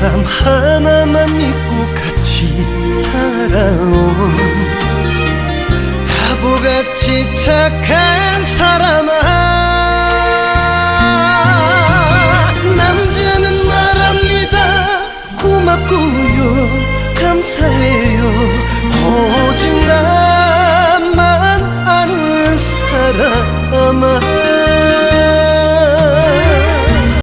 사람 하나만 믿고 같이 살아온 바보같이 착한 사람아,